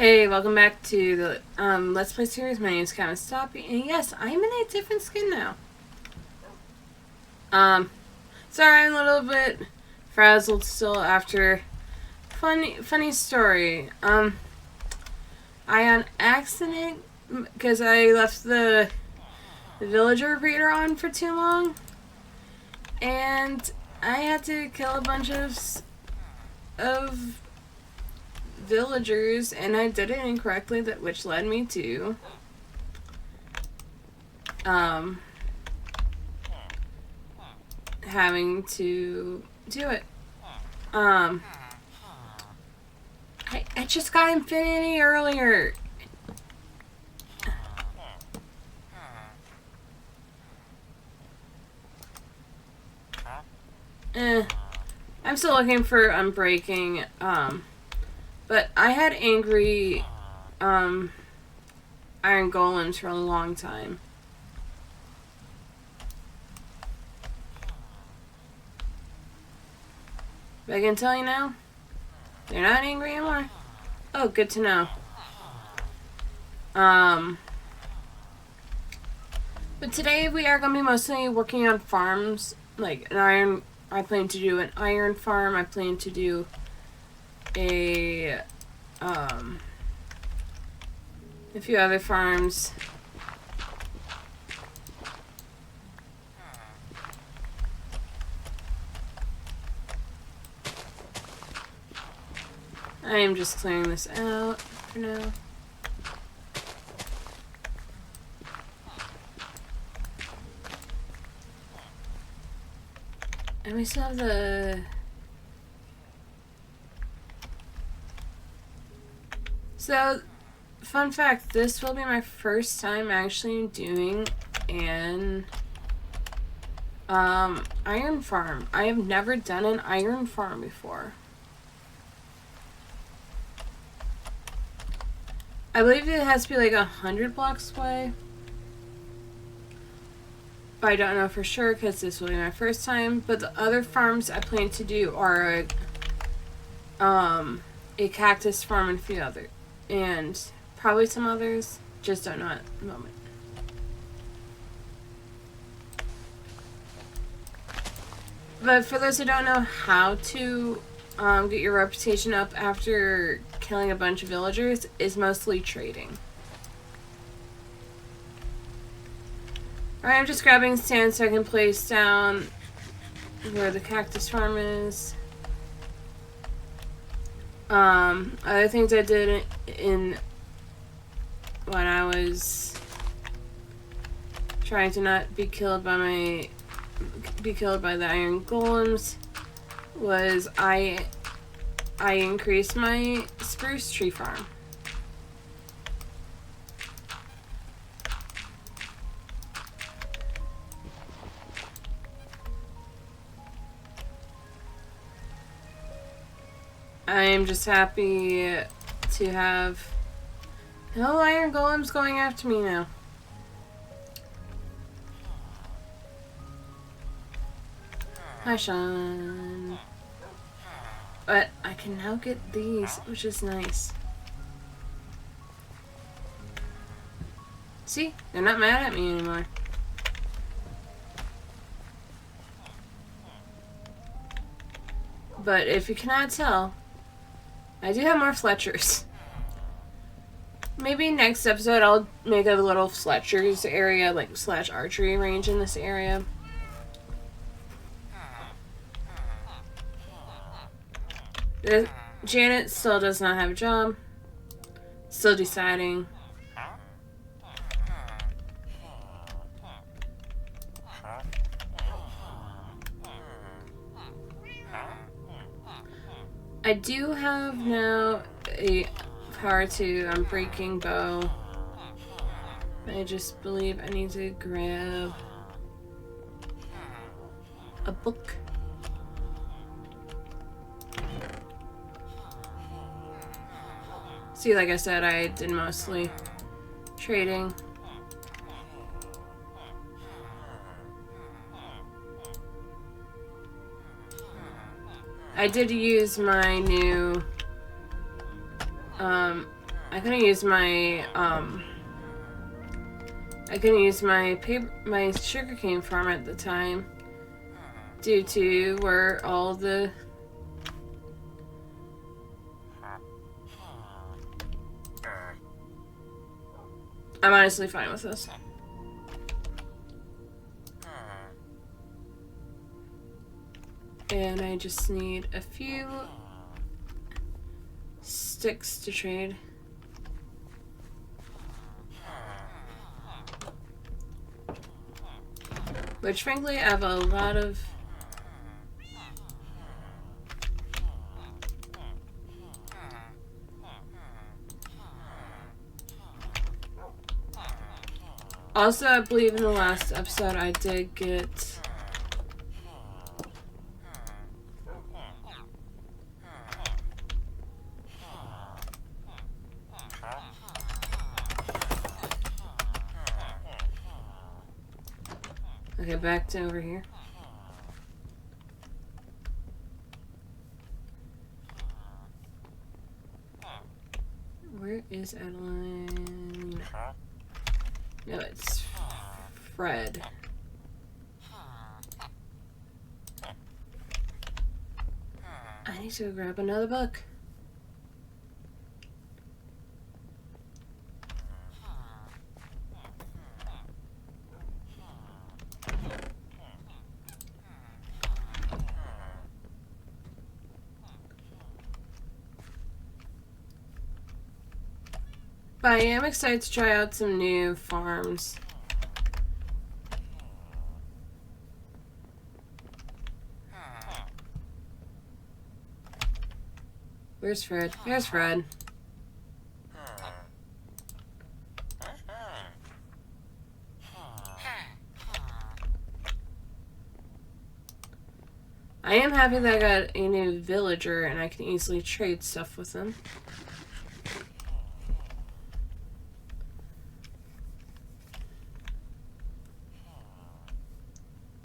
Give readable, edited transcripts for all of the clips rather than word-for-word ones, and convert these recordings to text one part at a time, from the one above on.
Hey, welcome back to the Let's Play series. My name is Captain Stoppy, and yes, I'm in a different skin now. Sorry, I'm a little bit frazzled still after funny story. I on accident, because I left the villager breeder on for too long, and I had to kill a bunch of villagers, and I did it incorrectly, which led me to having to do it. I just got Infinity earlier. I'm still looking for Unbreaking, but I had angry Iron Golems for a long time. But I can tell you now, they're not angry anymore. Oh, good to know. But today we are going to be mostly working on farms, like an iron. I plan to do an iron farm. I plan to do a few other farms. I am just clearing this out for now. And we still have the... So, fun fact, this will be my first time actually doing an iron farm. I have never done an iron farm before. I believe it has to be like 100 blocks away. But I don't know for sure because this will be my first time. But the other farms I plan to do are a cactus farm and a few other, and probably some others. Just don't know at the moment. But for those who don't know how to get your reputation up after killing a bunch of villagers, is mostly trading. Alright, I'm just grabbing sand so I can place down where the cactus farm is. Other things I did in when I was trying to not be killed by the iron golems was I increased my spruce tree farm. I am just happy to have no iron golems going after me now. Hi, Sean. But I can now get these, which is nice. See? They're not mad at me anymore. But if you cannot tell, I do have more Fletchers. Maybe next episode I'll make a little Fletchers area, like / archery range in this area. Janet still does not have a job. Still deciding. I do have now a power 2 Unbreaking bow. I just believe I need to grab a book. See, like I said, I did mostly trading. I did use my new I couldn't use my my sugarcane farm at the time due to where all the I'm honestly fine with this. And I just need a few sticks to trade. Which frankly I have a lot of also, I believe in the last episode I did get okay, back to over here. Where is Adeline? No, it's Fred. I need to go grab another book. But I am excited to try out some new farms. Where's Fred? Here's Fred. I am happy that I got a new villager and I can easily trade stuff with them.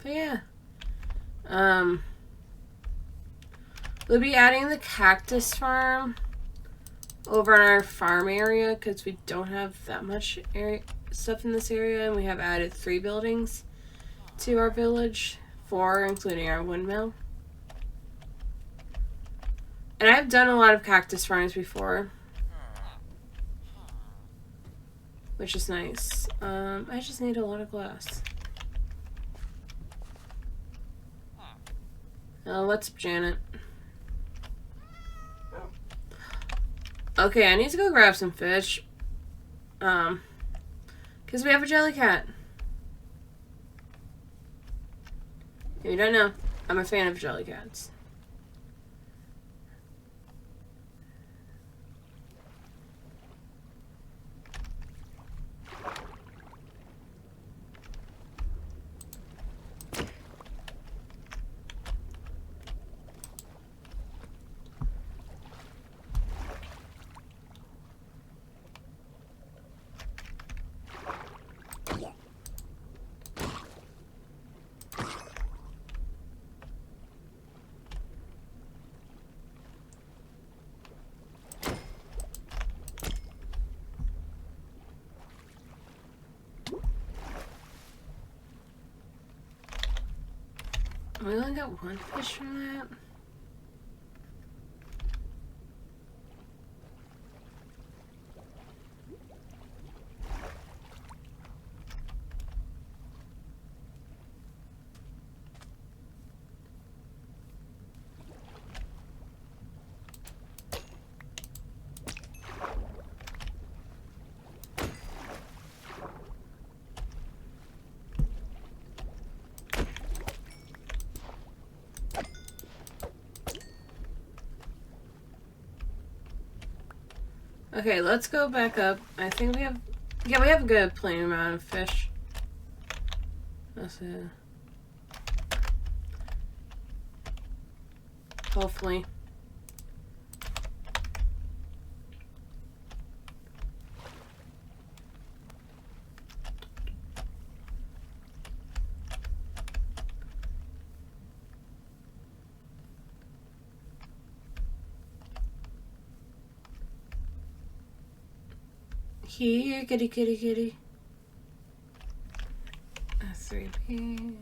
But yeah. We'll be adding the cactus farm over in our farm area because we don't have that much stuff in this area, and we have added 3 buildings to our village, 4 including our windmill. And I've done a lot of cactus farms before, which is nice. I just need a lot of glass. What's up, Janet? Okay, I need to go grab some fish. Because we have a jelly cat. If you don't know, I'm a fan of jelly cats. We only got 1 fish from that. Okay, let's go back up. I think we have... Yeah, we have a good plenty amount of fish. That's it. Hopefully. Here, kitty, kitty, kitty. A 3P.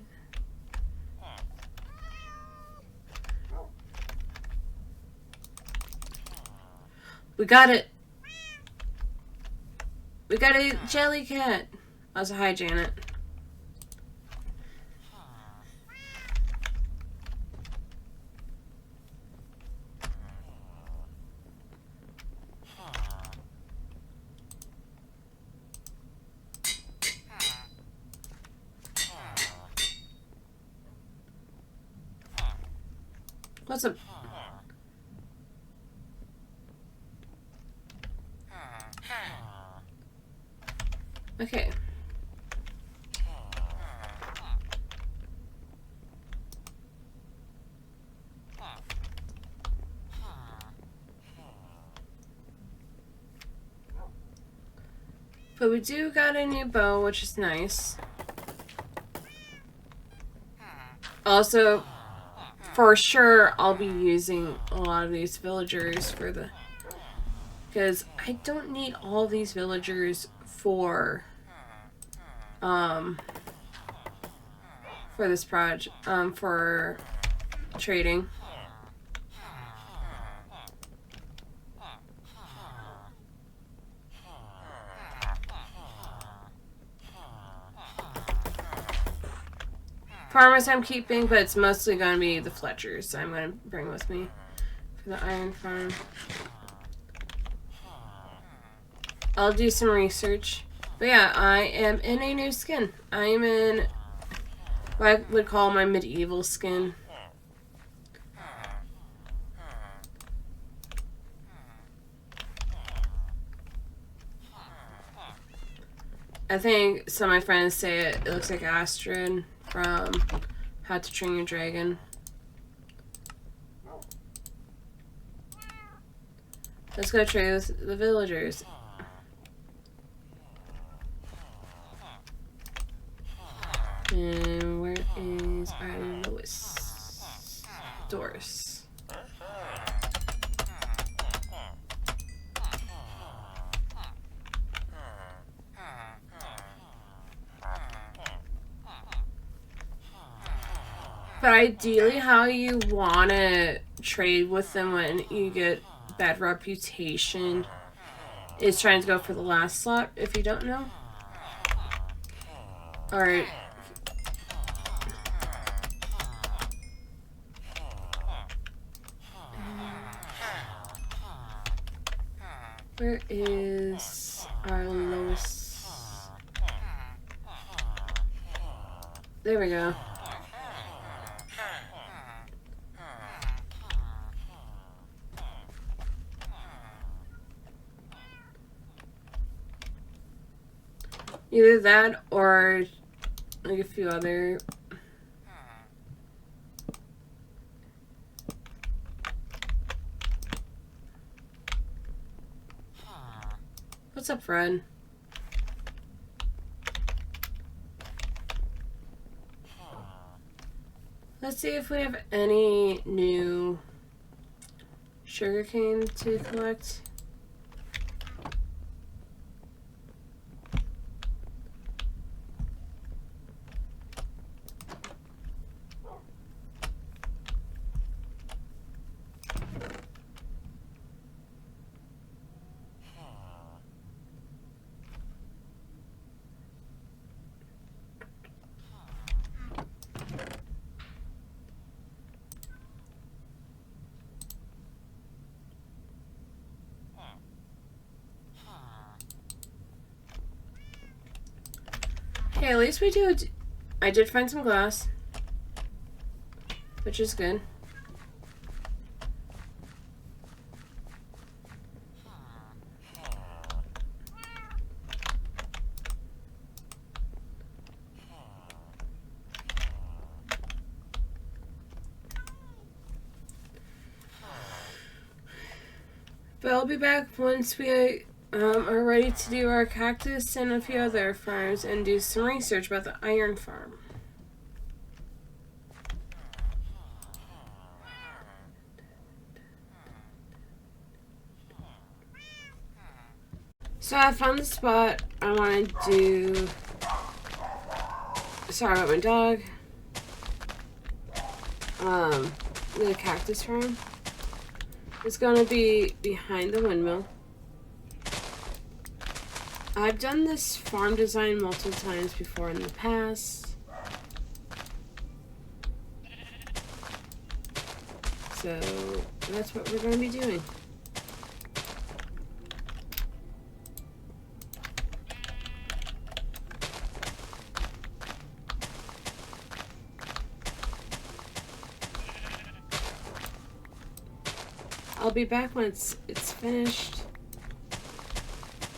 We got it. We got a Jellycat. Also, hi, Janet. What's up? Okay. But we do got a new bow, which is nice. Also, for sure, I'll be using a lot of these villagers for the... Because I don't need all these villagers for this project, for trading. Farmers I'm keeping, but it's mostly going to be the Fletchers I'm going to bring with me for the iron farm. I'll do some research. But yeah, I am in a new skin. I am in what I would call my medieval skin. I think some of my friends say it looks like Astrid from How to Train Your Dragon. Let's go trade with the villagers. And where is our lowest? Doris. But ideally, how you want to trade with them when you get bad reputation is trying to go for the last slot, if you don't know. Alright. Where is our lowest? There we go. Either that or like a few other. What's up, Fred? Let's see if we have any new sugarcane to collect. Okay, at least we do. I did find some glass, which is good. But I'll be back once we are ready to do our cactus and a few other farms and do some research about the iron farm. So I found the spot I want to do. Sorry about my dog. The cactus farm. It's gonna be behind the windmill. I've done this farm design multiple times before in the past. So that's what we're gonna be doing. I'll be back when it's finished,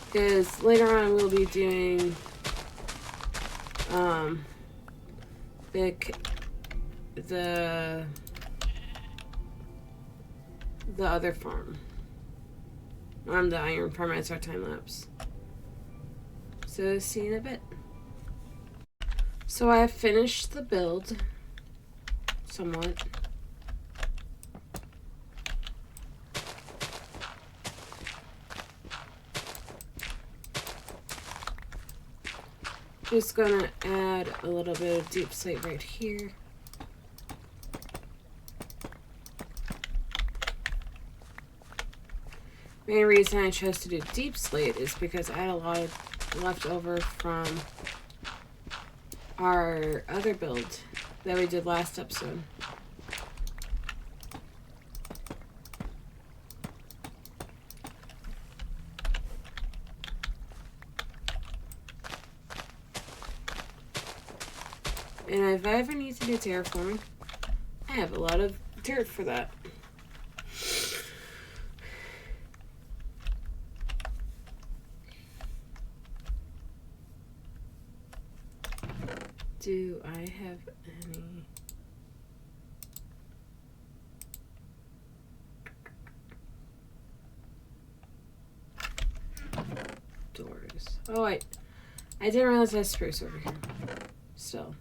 because later on we'll be doing the other farm. The iron farm. It's our time lapse. So see you in a bit. So I have finished the build somewhat. Just gonna add a little bit of deep slate right here. Main reason I chose to do deep slate is because I had a lot of left over from our other build that we did last episode. And if I ever need to do terraforming, I have a lot of dirt for that. Do I have any? Doors. Oh, I didn't realize I had spruce over here. Still.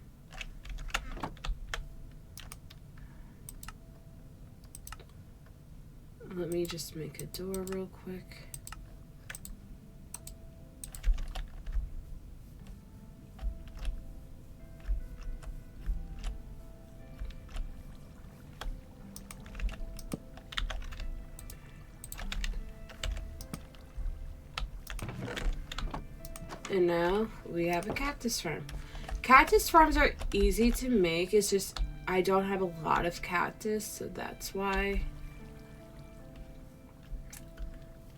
Let me just make a door real quick. And now we have a cactus farm. Cactus farms are easy to make. It's just I don't have a lot of cactus, so that's why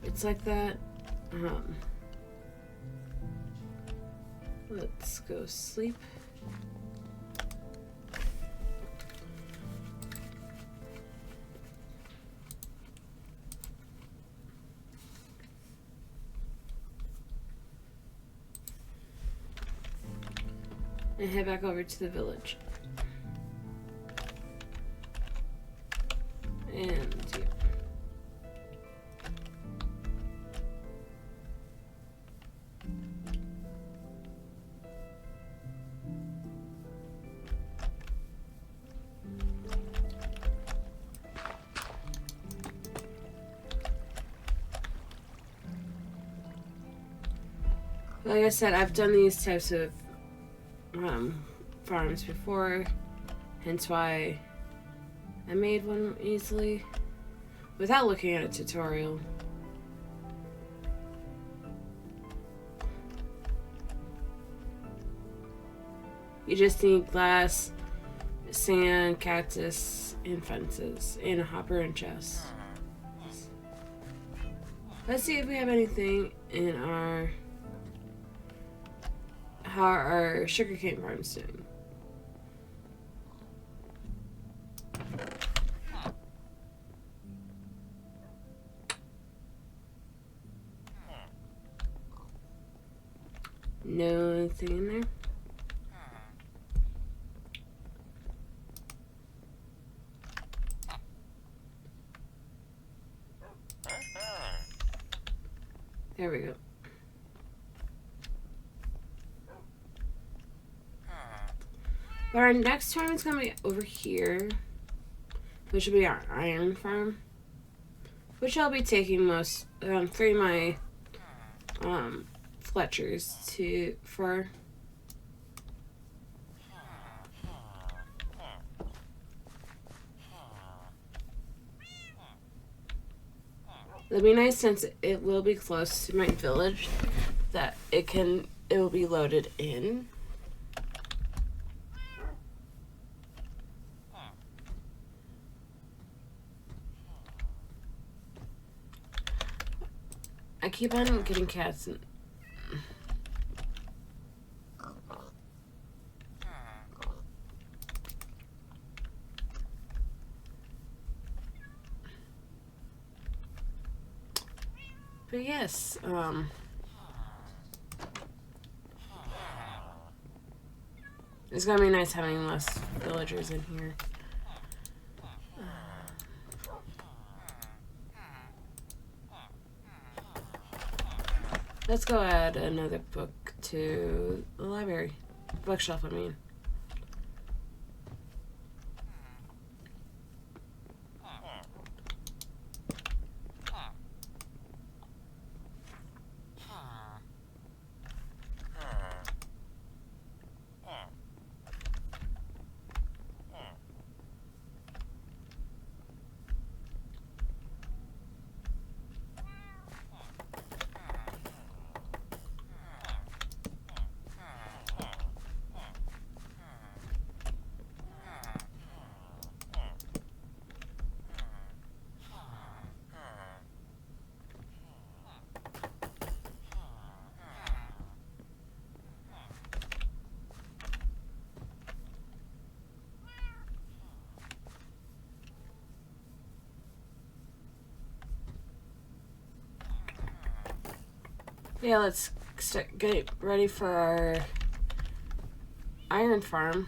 it's like that. Let's go sleep. And head back over to the village. And yeah. Like I said, I've done these types of farms before, hence why I made one easily without looking at a tutorial. You just need glass, sand, cactus, and fences, and a hopper and chest. Let's see if we have anything in how our sugarcane farm's doing. Nothing in there. There we go. But our next farm is going to be over here, which will be our iron farm, which I'll be taking through my Fletchers for. It'll be nice since it will be close to my village that it will be loaded in. I keep on getting cats and but yes, it's gonna be nice having less villagers in here. Let's go add another book to the library. Bookshelf, I mean. Yeah, let's get ready for our iron farm,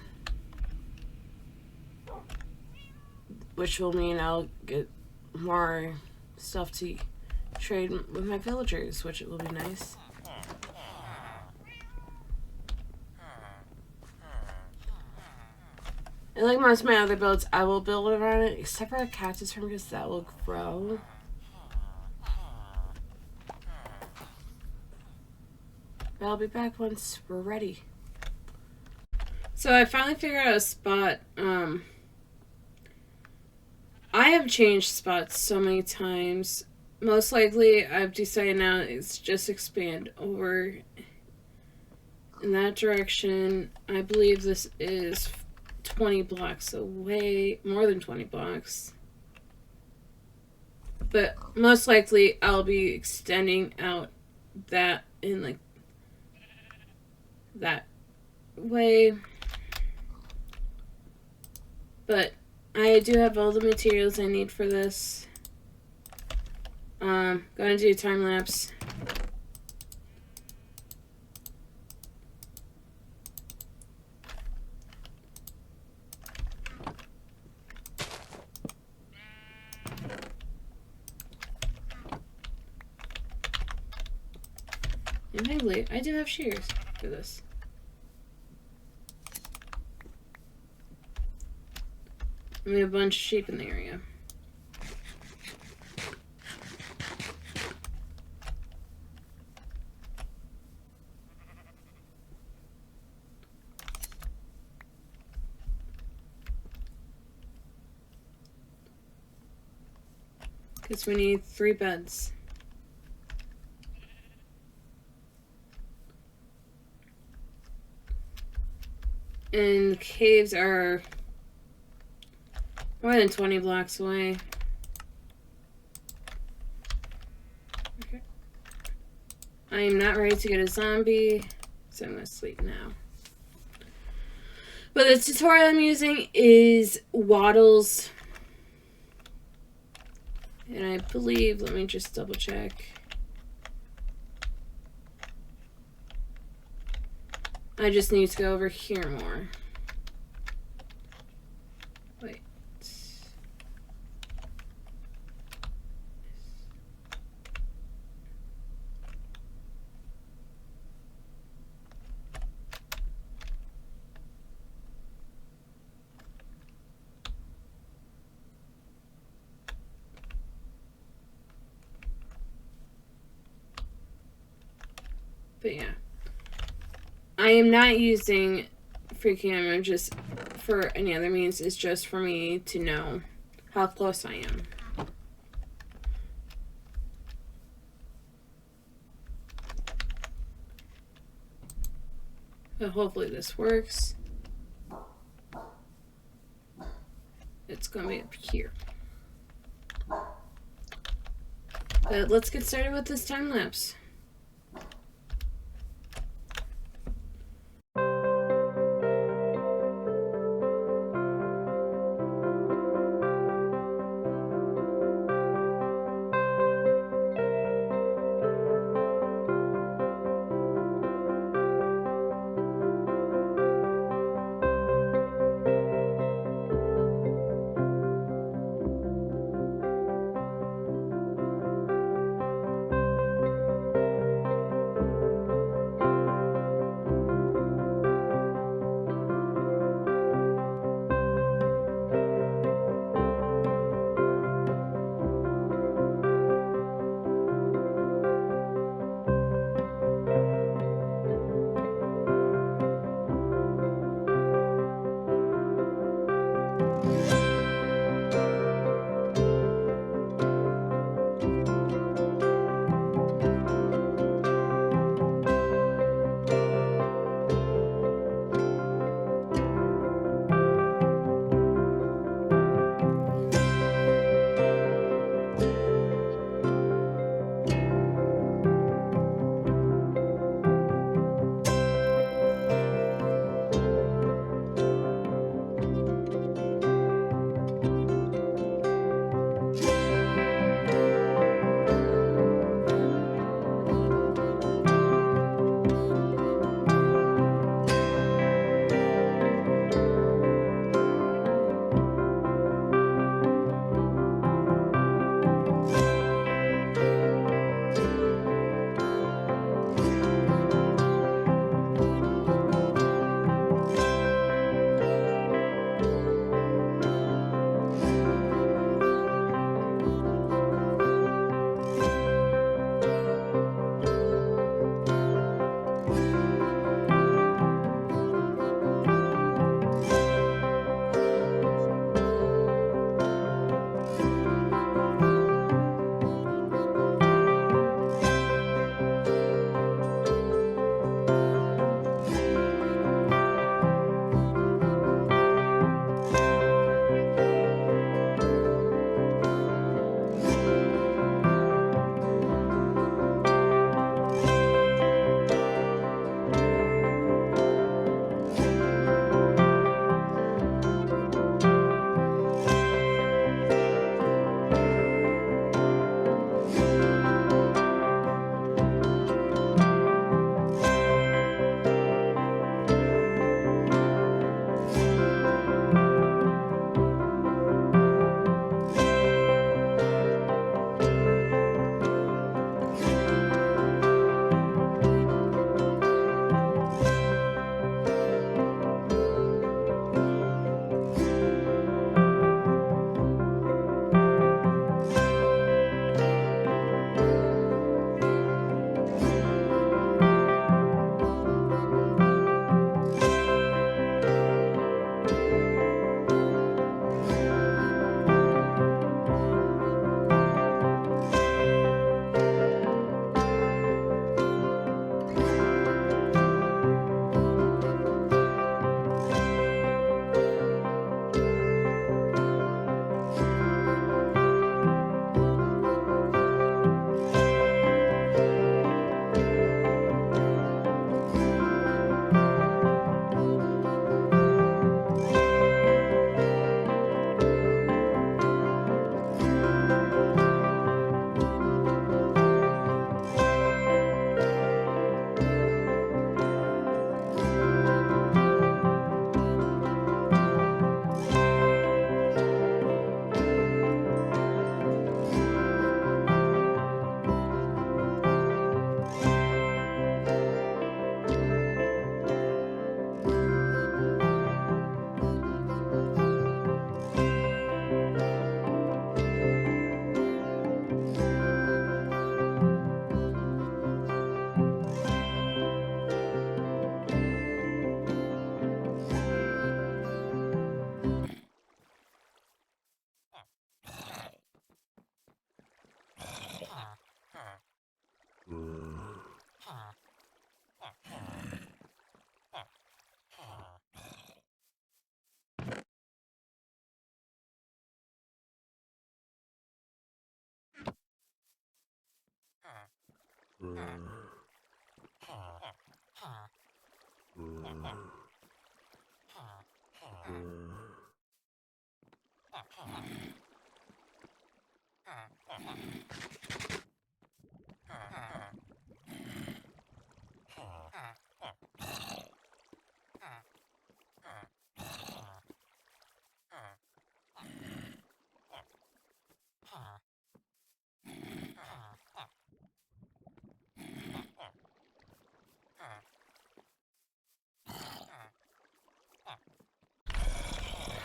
which will mean I'll get more stuff to trade with my villagers, which will be nice. And like most of my other builds, I will build around it, except for a cactus farm because that will grow. But I'll be back once we're ready. So I finally figured out a spot. I have changed spots so many times. Most likely, I've decided now it's just expand over in that direction. I believe this is 20 blocks away, more than 20 blocks. But most likely, I'll be extending out that in like that way. But I do have all the materials I need for this. Gonna do time lapse. And thankfully, I do have shears for this. And we have a bunch of sheep in the area. Because we need 3 beds. And the caves are more than 20 blocks away. Okay. I am not ready to get a zombie, so I'm going to sleep now. But the tutorial I'm using is Waddles. And I believe, let me just double check. I just need to go over here more. Wait. But yeah. I am not using free camera just for any other means. It's just for me to know how close I am. But hopefully this works. It's going to be up here. But let's get started with this time lapse.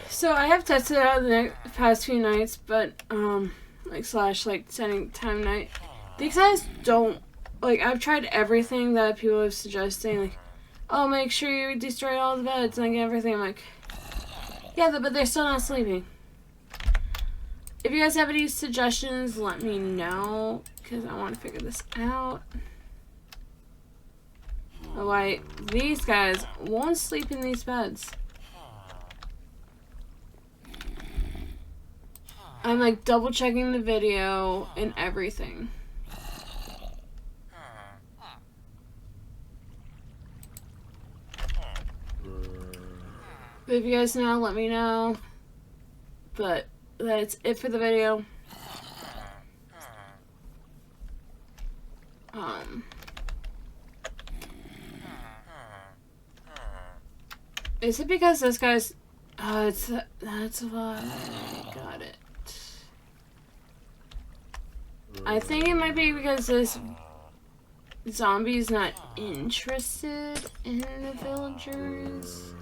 So I have tested it out the past few nights, but like setting time night. These guys don't like. I've tried everything that people have suggesting. Like, oh, make sure you destroy all the beds and like everything. I'm like, yeah, but they're still not sleeping. If you guys have any suggestions, let me know because I want to figure this out. Why these guys won't sleep in these beds. I'm like double checking the video and everything. But if you guys know, let me know. But that's it for the video. Is it because this guy's... Oh, that's why. Got it. I think it might be because this zombie is not interested in the villagers.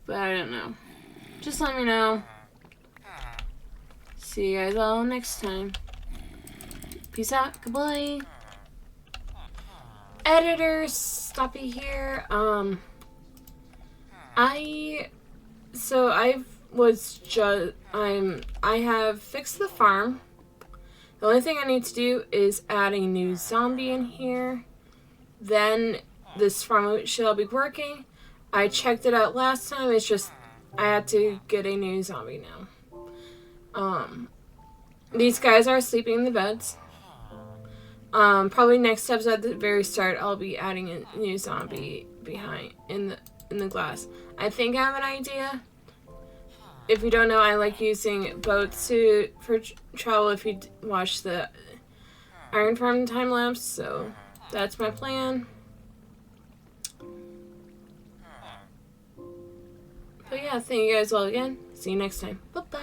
But I don't know. Just let me know. See you guys all next time. Peace out. Goodbye. Editor Stoppy here. I have fixed the farm. The only thing I need to do is add a new zombie in here. Then this farm shall be working. I checked it out last time. It's just I had to get a new zombie now. These guys are sleeping in the beds. Probably next episode at the very start, I'll be adding a new zombie behind in the glass. I think I have an idea. If you don't know, I like using boats for travel. If you watch the Iron Farm time lapse, so that's my plan. But yeah, thank you guys all again. See you next time. Bye bye.